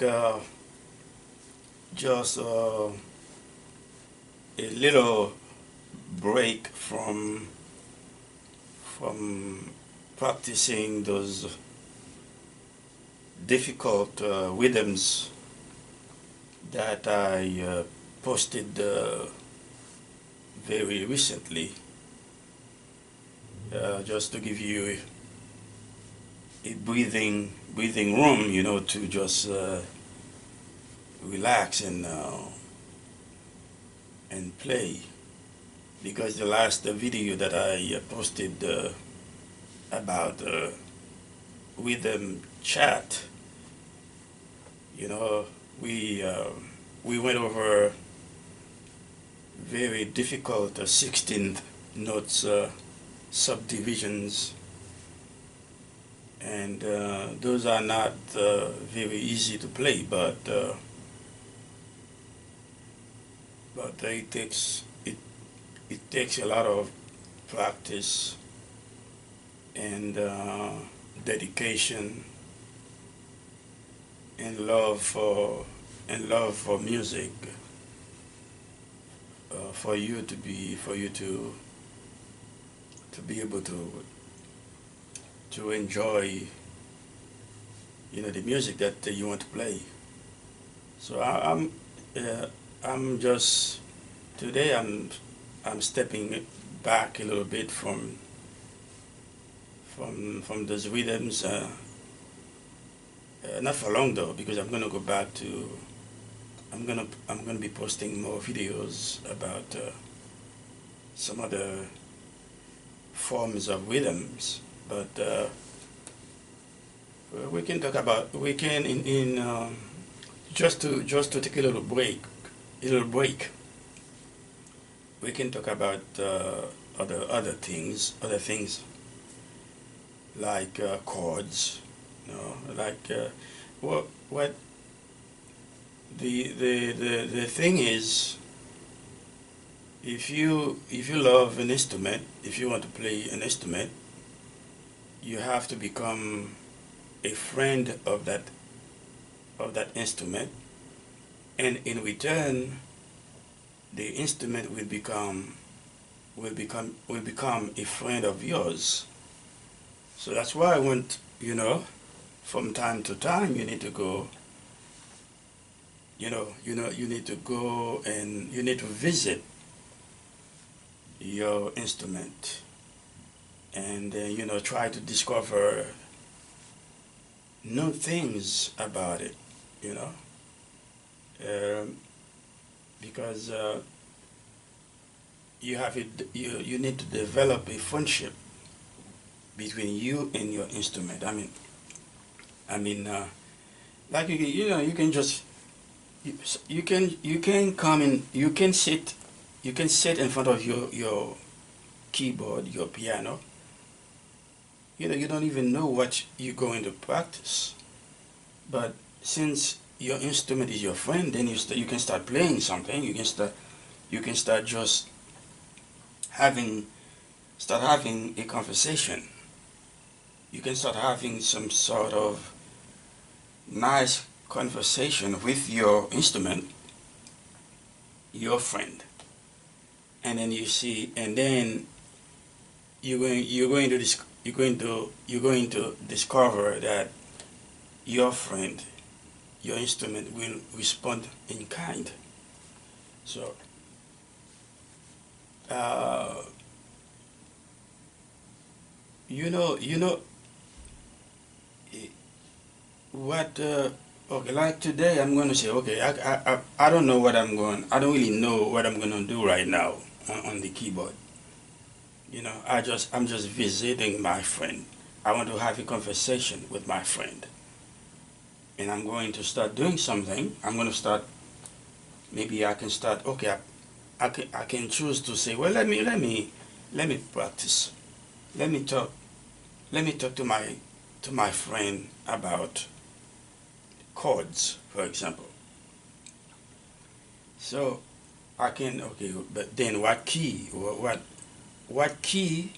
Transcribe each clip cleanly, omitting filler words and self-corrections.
take just a little break from practicing those difficult rhythms that I posted very recently, just to give you a breathing room, to just relax and play. Because the last video that I posted about rhythm chat, you know, we uh, we went over very difficult 16th notes subdivisions, and those are not very easy to play, but it takes a lot of practice and dedication and love for music, for you to be able to enjoy, the music that you want to play. So I'm just today I'm stepping back a little bit from those rhythms. Not for long though, because I'm gonna go back to. I'm gonna be posting more videos about some other forms of rhythms, but we can talk about we can in just to take a little break. We can talk about other things like chords, like what the thing is, if you love an instrument, if you want to play an instrument, you have to become a friend of that instrument, and in return, the instrument will become a friend of yours. So that's why I want, from time to time you need to go, you need to go and you need to visit your instrument, and try to discover new things about it, you know, um, because you need to develop a friendship between you and your instrument. Like you can just you can come in, you can sit in front of your keyboard, your piano. You don't even know what you're going to practice, but since your instrument is your friend, then you can start playing something. You can start just having start having a conversation. You can start having some sort of nice conversation with your instrument, your friend, and then and then you're going to discover that your friend, your instrument will respond in kind. So uh, you know what? Okay, like today, I'm going to say, okay, I don't know what I don't really know what I'm going to do right now on the keyboard. I'm just visiting my friend. I want to have a conversation with my friend, and I'm going to start doing something. I'm going to start. Maybe I can start. Okay, I can choose to say, well, let me practice. Let me talk. Let me talk to my friend about chords, for example. So I can, okay, but then what key? What key?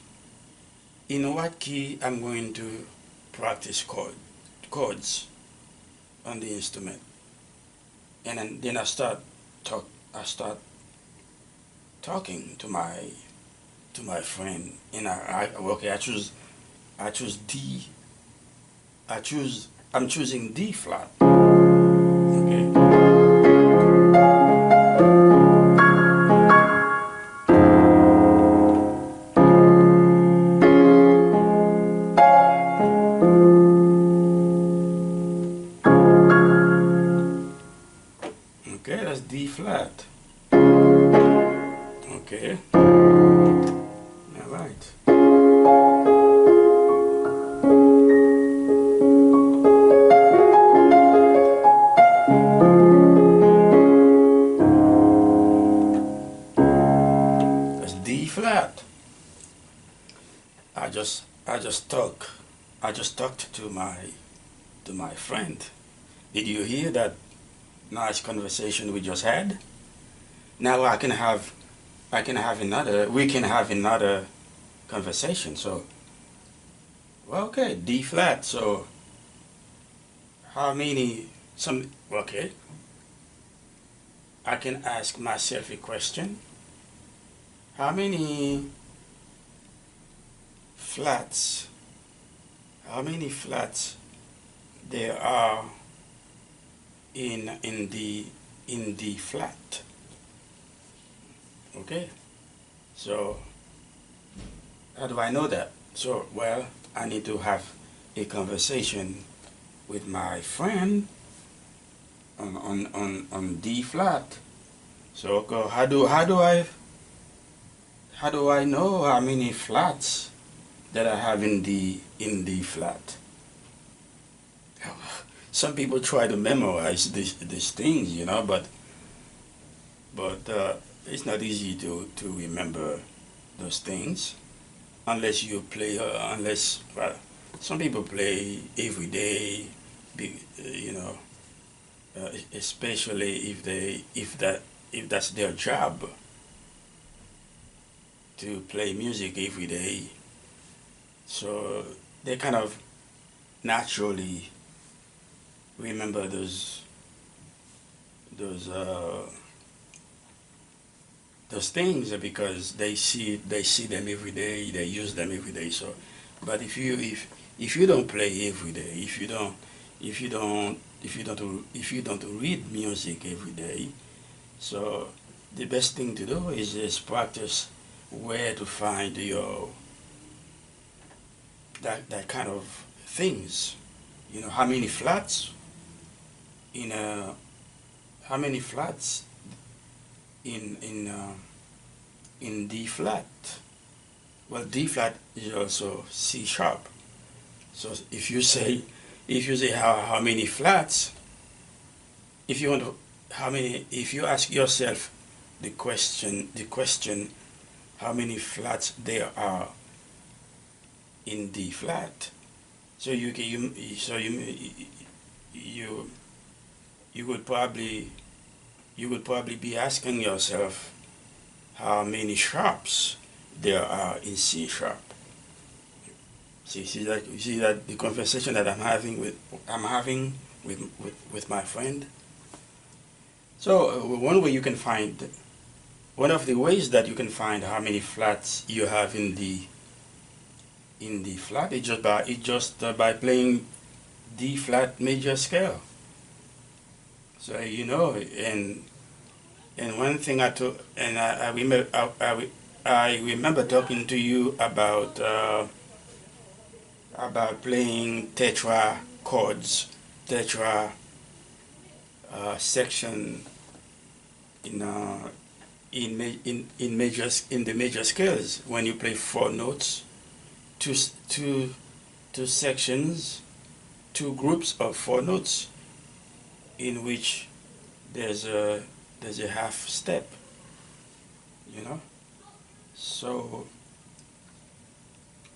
In what key I'm going to practice chords on the instrument? and then I start talking to my friend, and okay, I choose D. I'm choosing D flat. Okay. Okay, that's D flat. Okay. All right. That's D flat. I just talk. I just talked to my friend. Did you hear that nice conversation we just had? Now I can have another. We can have another conversation. So well, okay, D flat. So how many? Some okay. I can ask myself a question. How many flats? How many flats there are in the flat? Okay. So how do I know that? So well, I need to have a conversation with my friend on D flat. So how do I know how many flats that I have in the flat? Some people try to memorize these things, you know, but it's not easy to remember those things unless you play unless well, some people play every day, you know, especially if that's their job to play music every day. So they kind of naturally remember those uh, those things because they see them every day, they use them every day. So, but if you don't play every day, if you don't read music every day, so the best thing to do is just practice where to find your that kind of things. You know how many flats in a how many flats in D flat. Well, D flat is also C sharp. So if you say how many flats, if you want to how many if you ask yourself the question how many flats there are in D flat, so you you would probably you would probably be asking yourself how many sharps there are in C sharp. See that the conversation that I'm having with my friend. So one of the ways that you can find how many flats you have in the flat is just by playing D flat major scale. So you know, and one thing I told, and I remember I remember talking to you about playing tetra chords, tetra section in in the major scales when you play four notes, two two two sections, two groups of four notes in which there's a half step, you know. So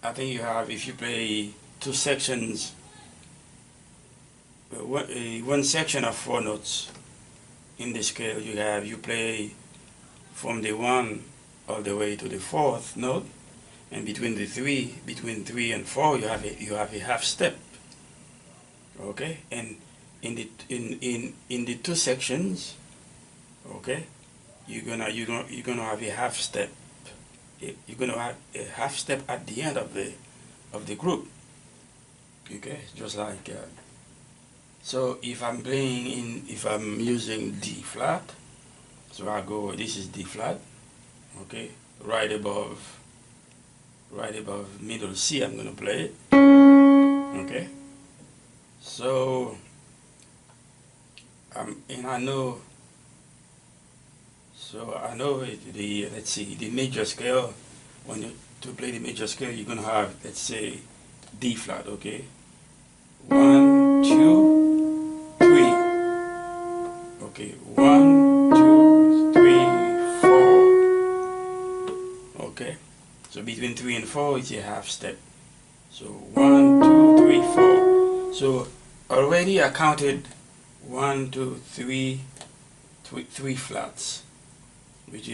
I think you have if you play two sections, one section of four notes in the scale you play from the one all the way to the fourth note, and between three and four you have a half step, okay, and in the two sections, okay, you're gonna have a half step. You're gonna have a half step at the end of the group. Okay, just like so if I'm using D flat, so I go, this is D flat, okay, right above middle C, I'm gonna play it, okay. So and I know, so I know the, let's see, the major scale. When you to play the major scale, you're gonna have, let's say, D flat, okay. One, two, three. Okay, one, two, three, four. Okay, so between three and four is a half step. So one, two, three, four. So already I counted one, two, three flats, which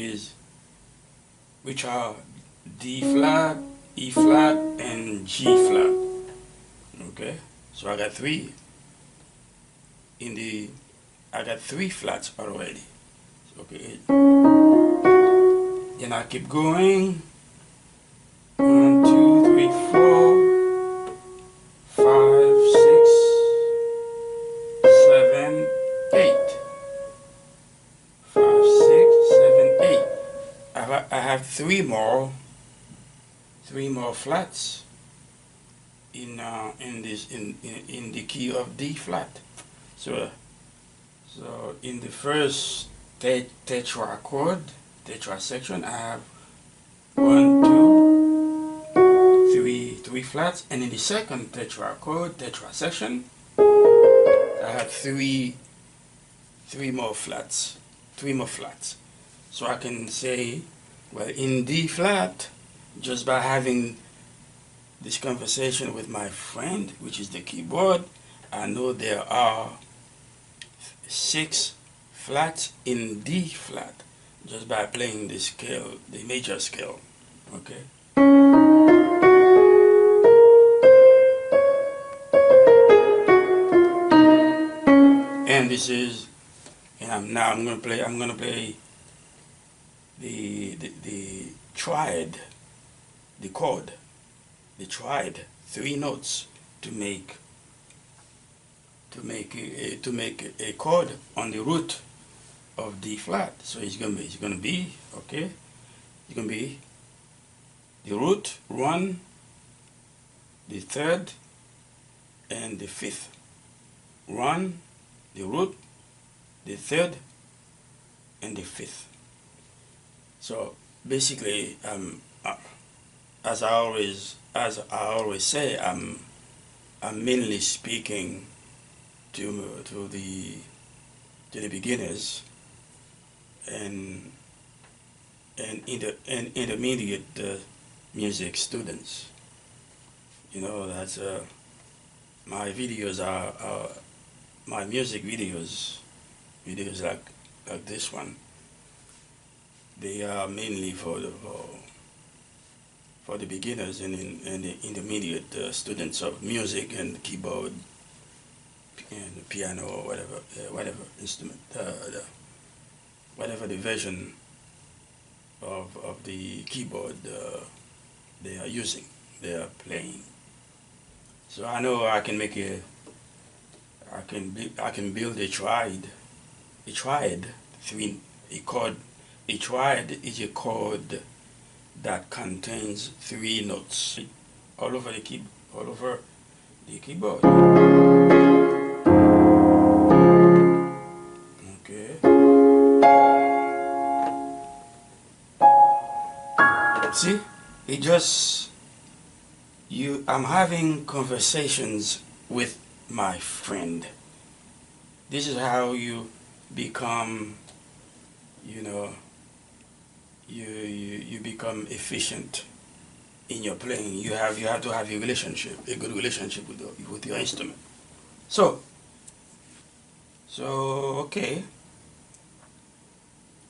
are D flat, E flat, and G flat. Okay, so I got in the I got three flats already. Okay, then I keep going. One, two, three, four, five, six, seven, eight. Five, six, seven, eight. I have three more flats in the key of D flat. So in the first tetra chord, tetra section, I have one, two, three flats, and in the second tetra chord, tetra section, I have three more flats, So I can say, well, in D flat, just by having this conversation with my friend, which is the keyboard, I know there are 6 flats in D flat just by playing the scale, the major scale. Okay. And this is, and I'm gonna play the triad, the chord, the triad, 3 notes to make a chord on the root of D flat. So it's gonna be okay. It's gonna be the root 1, the third, and the fifth. 1, the root, the third, and the fifth. So basically, as I always say, I'm mainly speaking to the beginners and intermediate music students. You know, that's my videos are my music videos like this one. They are mainly for the beginners and the intermediate students of music and keyboard and piano or whatever instrument, whatever the version of the keyboard they are using, they are playing. So I know I can build a triad, a chord. A triad is a chord that contains 3 notes all over the keyboard. Okay. See, it just I'm having conversations with my friend. This is how you become, you know, you become efficient in your playing. You have to have a good relationship with your instrument. So okay.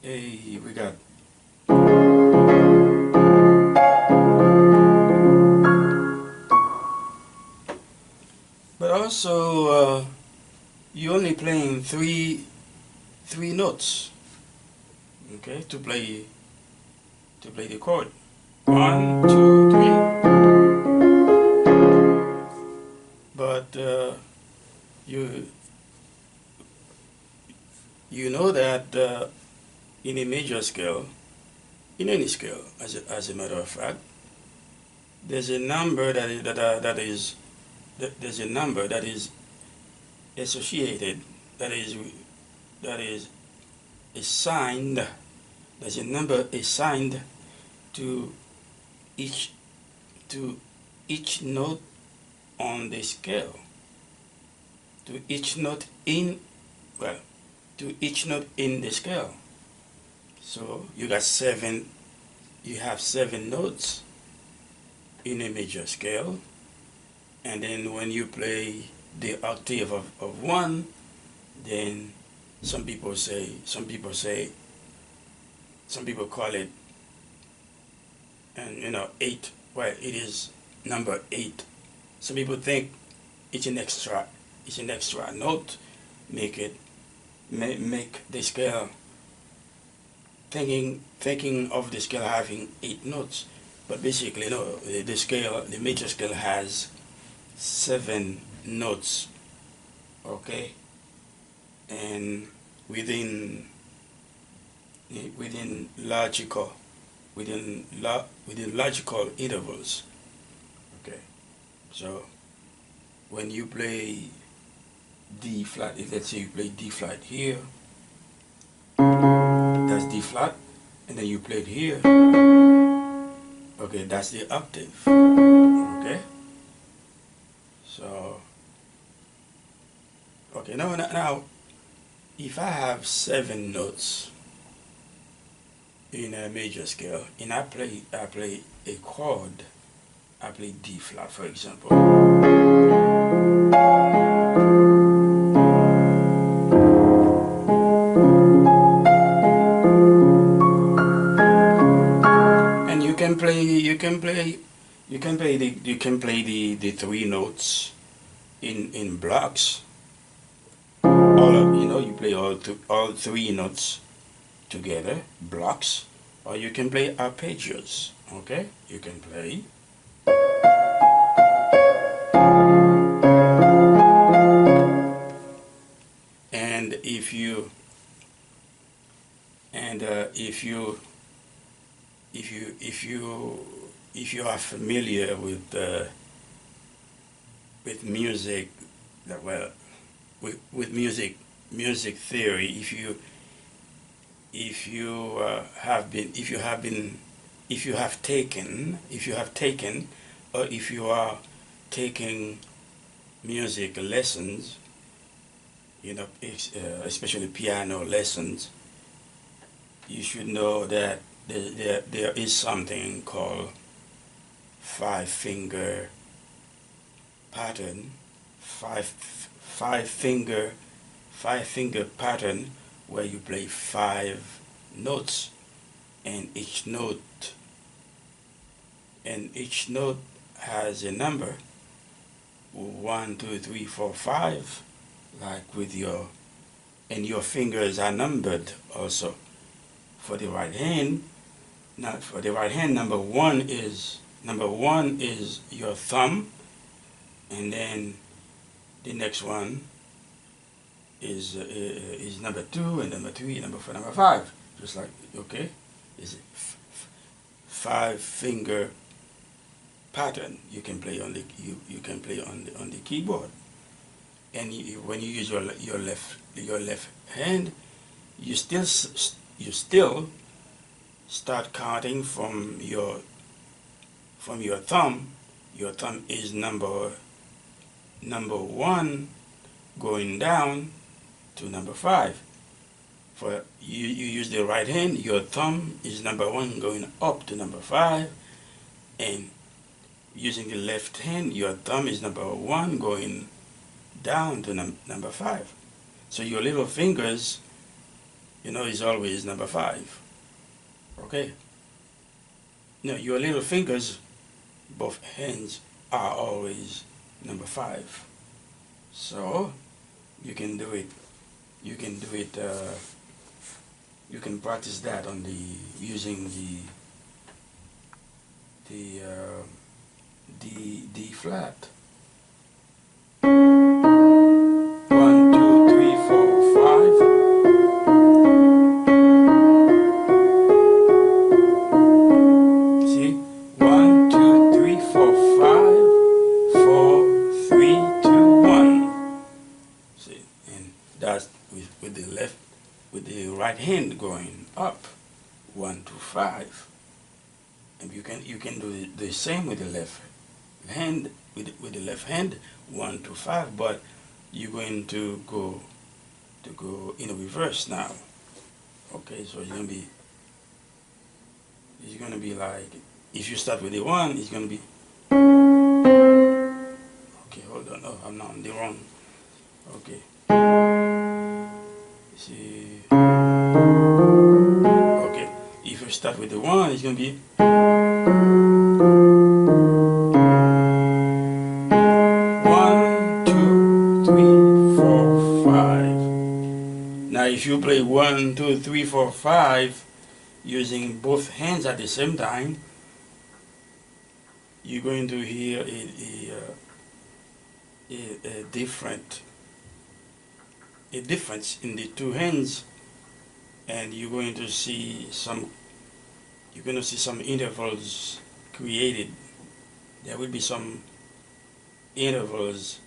Hey, we got. But also, you playing three notes, okay, to play the chord. 1, 2, 3. But you you know that in a major scale, in any scale, as a matter of fact, there's a number there's a number that is associated, that is that is assigned. There's a number assigned to each to each note on the scale. To each note in well, to each note in the scale. So you have 7 notes in a major scale, and then when you play the octave of one, then some people call it, and 8. Well, it is number 8. Some people think it's an extra note, make the scale, thinking of the scale having 8 notes, but basically no. The major scale has 7 notes, okay, and within logical within logical intervals, okay. So when you play D flat, if let's say you play D flat here, that's D flat, and then you play it here, okay, that's the octave, okay. So okay, now if I have 7 notes in a major scale, and I play a chord, I play D flat, for example. And you can play the 3 notes in blocks. You play all 3 notes together, blocks, or you can play arpeggios, okay. You can play and if you are familiar with music, well, with music theory, if you have taken, or if you are taking music lessons, especially piano lessons, you should know that there is something called 5-finger pattern, five finger pattern, where you play 5 notes, and each note has a number, 1, 2, 3, 4, 5, like and your fingers are numbered also. For the right hand, number one is your thumb, and then the next one is number 2, and number 3, number 4, number 5. Just like, okay, is 5-finger pattern. You can play on the keyboard, and when you use your left hand, you still start counting from your thumb. Your thumb is number 1, going down to number 5. For you use the right hand, your thumb is number 1, going up to number 5, and using the left hand, your thumb is number 1, going down to number 5. So your little fingers, is always number 5. Okay? No, your little fingers, both hands, are always number 5. So you can do it You can do it. You can practice that on the using the D flat. 1, 2, 3, 4, 5. See, 1, 2, 3, 4, 5, 4, 3, 2, 1. See, and that's with the left, with the right hand going up, 1 to 5. And you can do the same with the left hand, with the left hand, 1 to 5, but you're going to go in a reverse now. Okay, so it's gonna be like, if you start with the 1, it's gonna be, okay, hold on, oh, I'm not on the wrong, okay, see, okay, if you start with the 1, it's gonna be, 1, 2, 3, 4, 5. Now if you play 1, 2, 3, 4, 5 using both hands at the same time, you're going to hear a difference in the two hands, and you're going to see some intervals created. There will be some intervals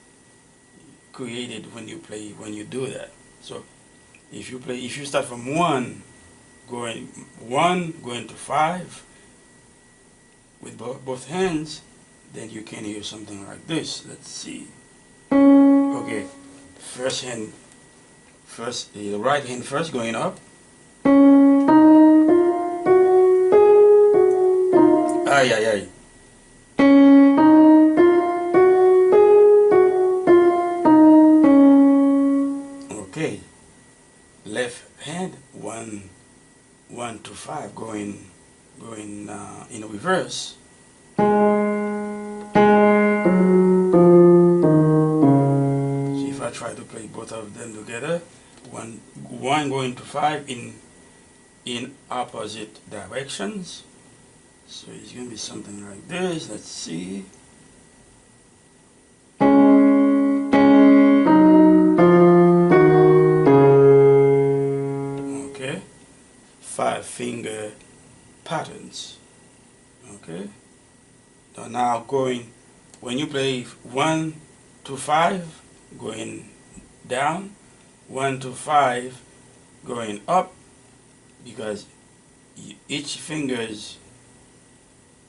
created when you do that. So if you start from 1 going to 5 with both hands, then you can hear something like this. Let's see. Okay, the right hand first going up. Ay, ay, ay. Okay, left hand 1 to 5 going in reverse. So if I try to play both of them together, one going to 5 in opposite directions. So it's going to be something like this. Let's see. Okay, 5-finger patterns. Okay, so now when you play 1 to 5 going down, 1 to 5 going up, because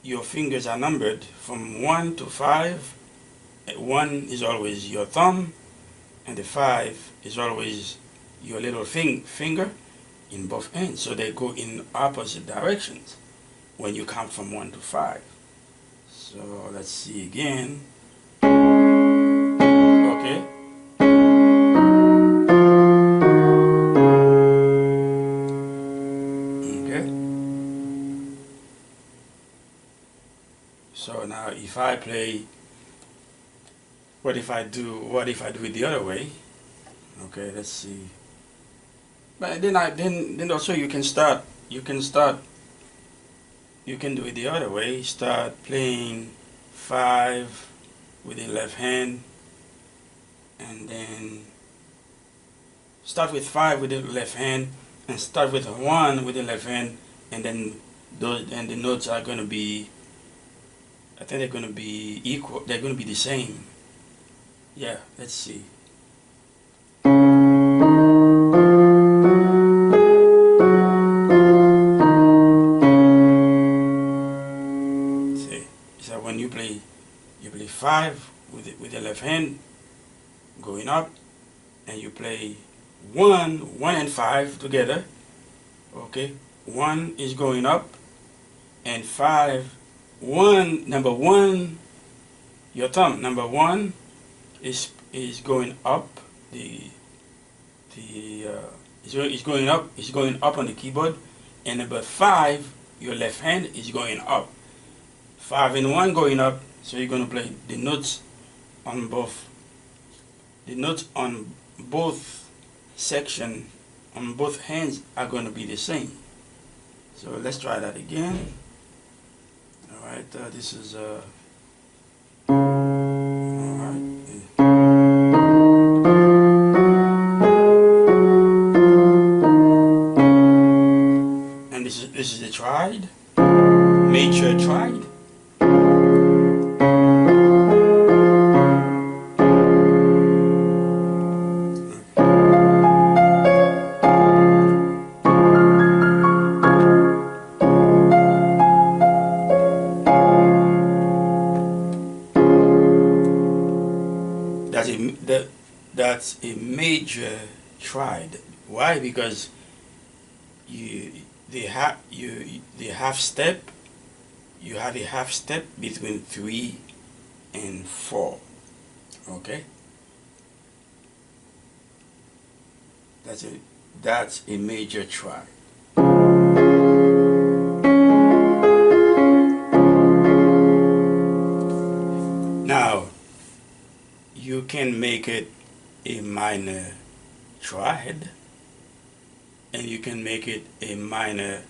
your fingers are numbered from 1 to 5. 1 is always your thumb, and the 5 is always your little finger in both ends. So they go in opposite directions when you count from 1 to 5. So let's see again. Okay. Okay. So now if I play, what if I do it the other way? Okay, let's see. But then also you can do it the other way. Start playing 5 with the left hand, and then start with 5 with the left hand, and start with 1 with the left hand, and then the notes are going to be, I think they're going to be equal. They're going to be the same. Yeah, let's see. So when you play 5 with the left hand going up, and you play 1 and 5 together. Okay, 1 is going up, and 5, number 1, your thumb, number 1 is going up. Is going up on the keyboard, and number 5, your left hand is going up. 5 and 1 going up, so you're going to play the notes on both section on both hands are going to be the same. So let's try that again. All right, this is all right. And this is a triad, major triad. That's a major triad. Why? Because the half step, you have a half step between 3 and 4. Okay, that's a major triad. Now you can make it a minor triad, and you can make it a minor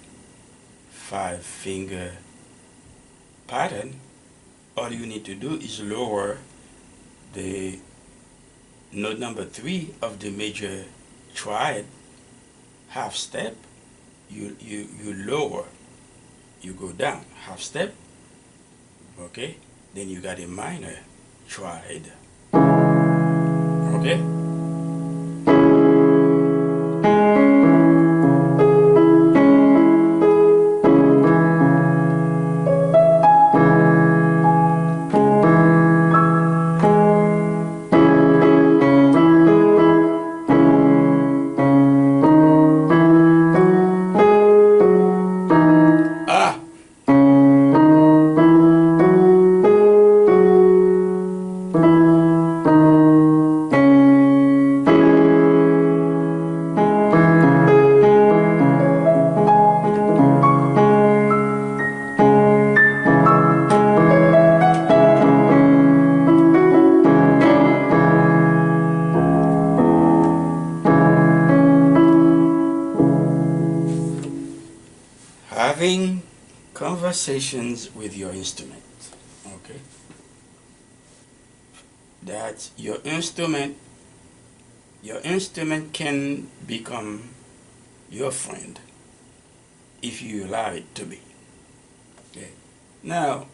5-finger pattern. All you need to do is lower the note number 3 of the major triad half step. You lower, you go down half step. Okay, then you got a minor triad. Okay. Ah, having conversations with your instrument. Okay, that your instrument can become your friend if you allow it to be. Okay, now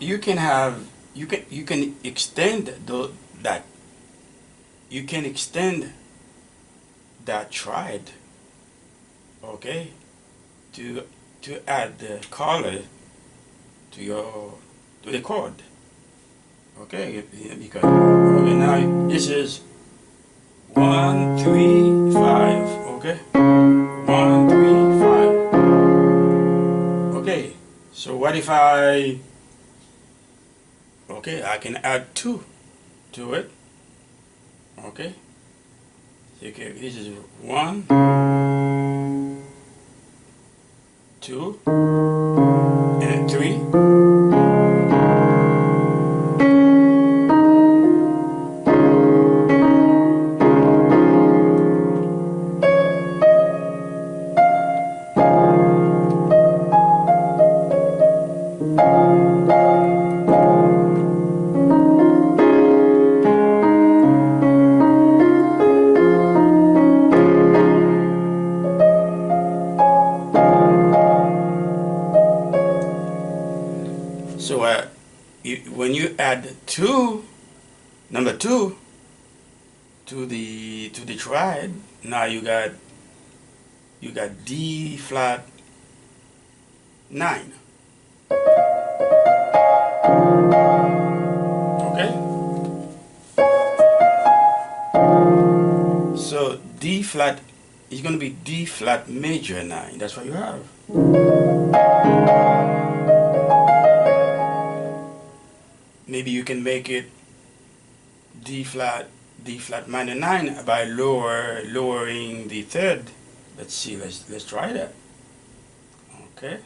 you can have you can extend that you can extend that triad, okay, to add the color to the chord. Okay, because okay, now this is 1 3 5. Okay, 1 3 5. Okay, so what if I can add 2 to it. Okay, this is 1 2 and 3. So when you add number 2 to the triad, now you got D flat 9. Okay, so D flat is going to be D flat major 9. That's what you have. Maybe you can make it D flat minor 9 by lowering the third. Let's see. Let's try that. Okay.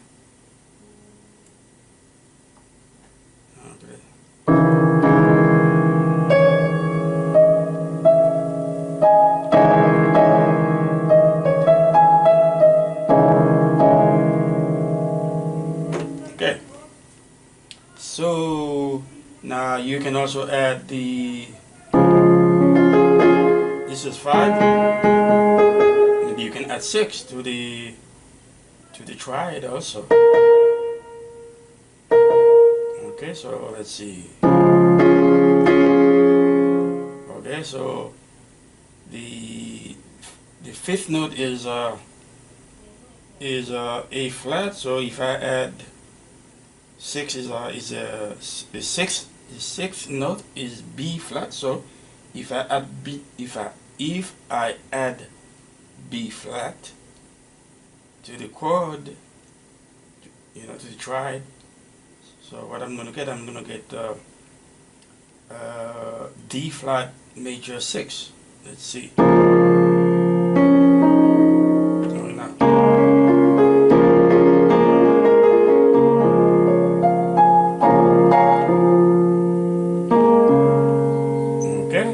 Okay. also add the, this is 5. Maybe you can add 6 to the triad also. Okay, so let's see. Okay, so the fifth note is A flat. So if I add 6 the sixth note is B flat. So if I add B flat to the chord, to the triad. So what I'm gonna get D flat major 6. Let's see. Going now. Okay.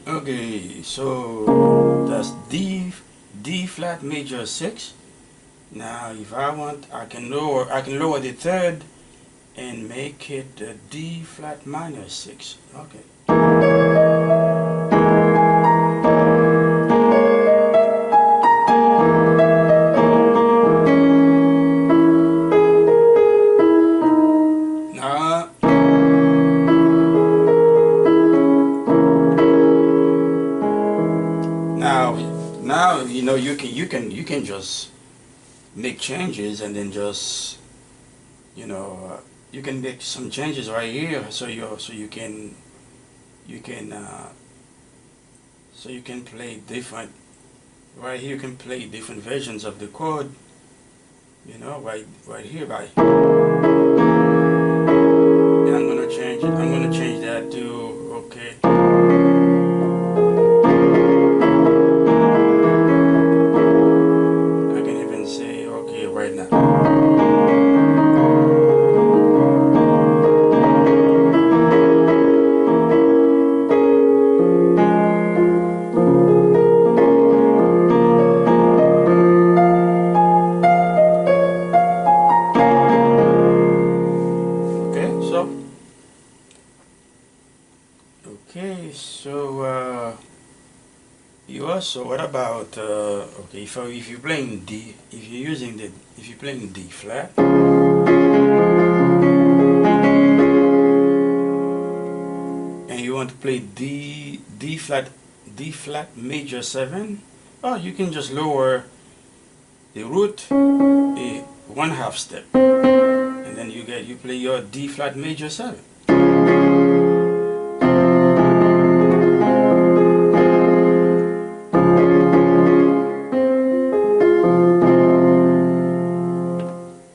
Okay, so that's D flat major 6. Now if I want, I can lower the third and make it D flat minor 6. Okay. Now now you can just make changes, and then just you can make some changes right here, so you can play different. Right here you can play different versions of the chord, right here, and I'm gonna change it. I'm gonna change that to, okay. I can even say okay right now. Okay, so you also, what about okay, if you're playing D, if you're playing D flat, and you want to play D flat major 7, oh, you can just lower the root a 1/2 step, and then you play your D flat major 7.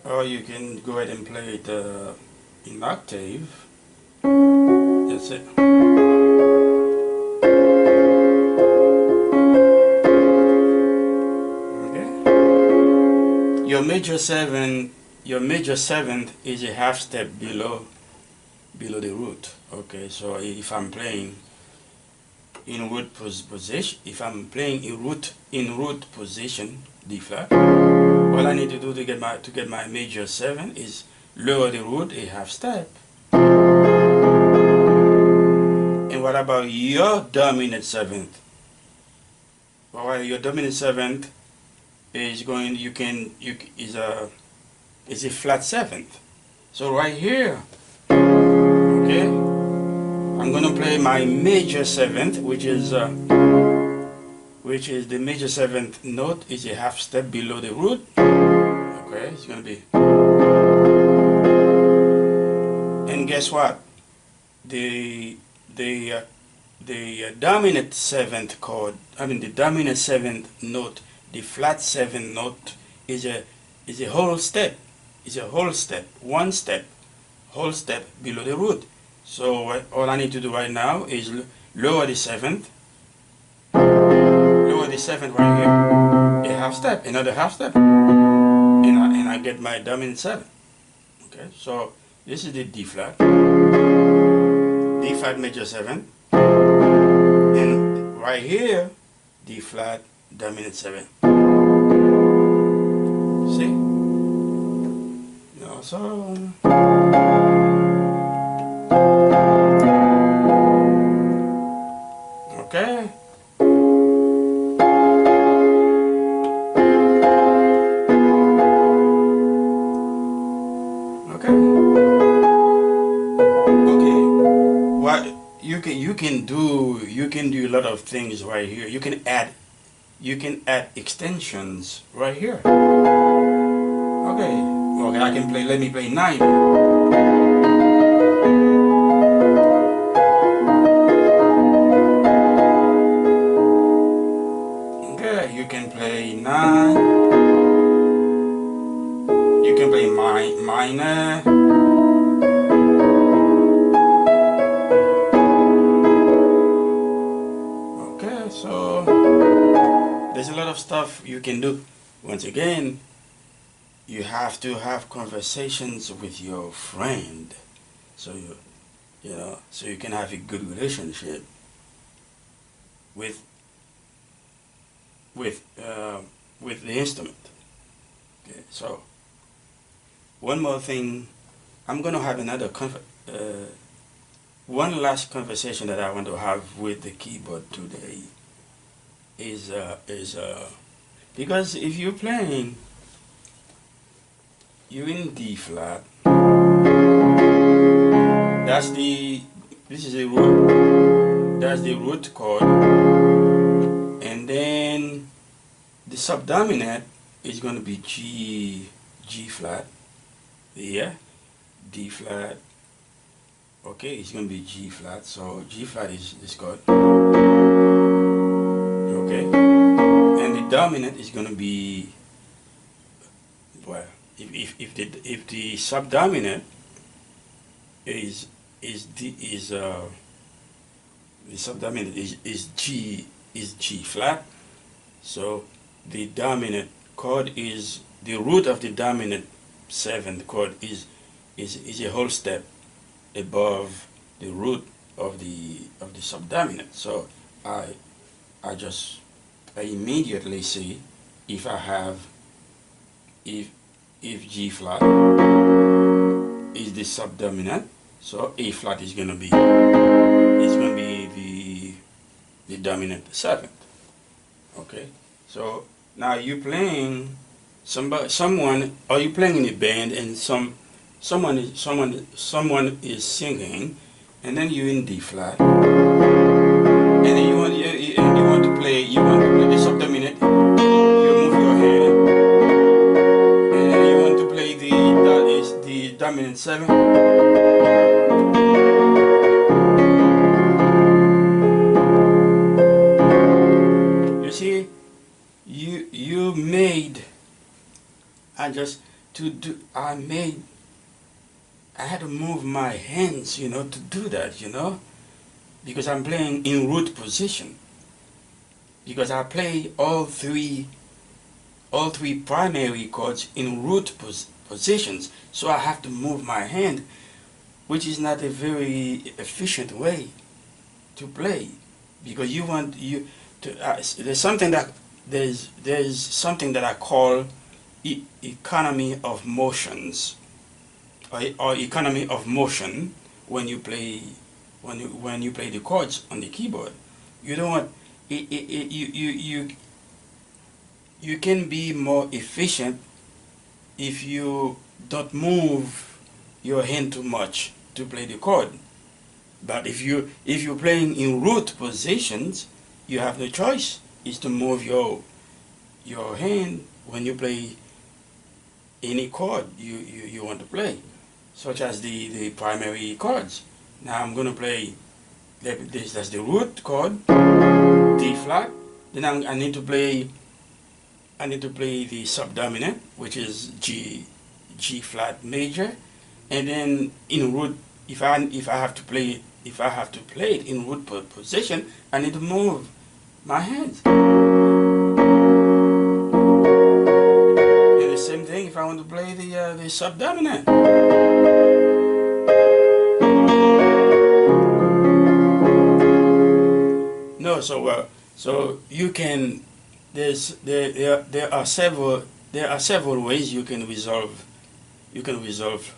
Or you can go ahead and play it in octave. That's it. Okay. Your major 7th is a 1/2 step below the root. Okay, so if I'm playing in root position, position, D flat, all I need to do to get my major 7 is lower the root a 1/2 step. And what about your dominant 7th? Well, your dominant 7th is is a flat 7th. So right here, okay, I'm gonna play my major 7th, which is the major 7th note is a 1/2 step below the root. Okay, it's gonna be, and guess what? The dominant 7th chord, the dominant 7th note, the flat 7th note is a whole step. It's a whole step, one step, whole step below the root. So all I need to do right now is lower the 7th. Lower the 7th right here, a 1/2 step, another 1/2 step, and I get my dominant 7. Okay, so this is the D flat major 7, And right here, D flat, dominant 7. See? No, so okay. Okay. Okay. What you can do a lot of things right here. You can add extensions right here. Okay. Okay, I can play, let me play 9. Okay, you can play 9. You can play minor. Okay, so there's a lot of stuff you can do. Once again, you have to have conversations with your friend, so so you can have a good relationship with with uh, with the instrument. Okay, so one more thing, I'm gonna have one last conversation that I want to have with the keyboard today is because if you're playing, you're in D flat. That's the this is the root. That's the root chord, and then the subdominant is going to be G flat. Yeah, D flat. Okay, it's going to be G flat. So G flat is this chord. Okay, and the dominant is going to be, well, if the subdominant is D is the subdominant is G flat. So the dominant chord is the root of the dominant seventh chord is a whole step above the root of the subdominant. So I just I immediately see if I have if G flat is the subdominant, so A flat is gonna be the dominant seventh. Okay, so now you playing someone, or you playing in a band, and someone is singing, and then you in D flat, and then you want to play the subdominant. You move your hand, and then you want to play the dominant 7. You see, you made I had to move my hands, to do that, because I'm playing in root position. Because I play all three primary chords in root positions, so I have to move my hand, which is not a very efficient way to play, because you want you to. There's something that I call economy of motions, or economy of motion when you play the chords on the keyboard. You don't want you can be more efficient if you don't move your hand too much to play the chord. But if you're playing in root positions, you have no choice is to move your hand when you play any chord you want to play, such as the primary chords. Now I'm gonna play that's the root chord, D flat. Then I need to play the subdominant, which is G flat major, and then in root, if I have to play it in root position, I need to move my hands. And the same thing if I want to play the subdominant. No, so you can there are several ways you can resolve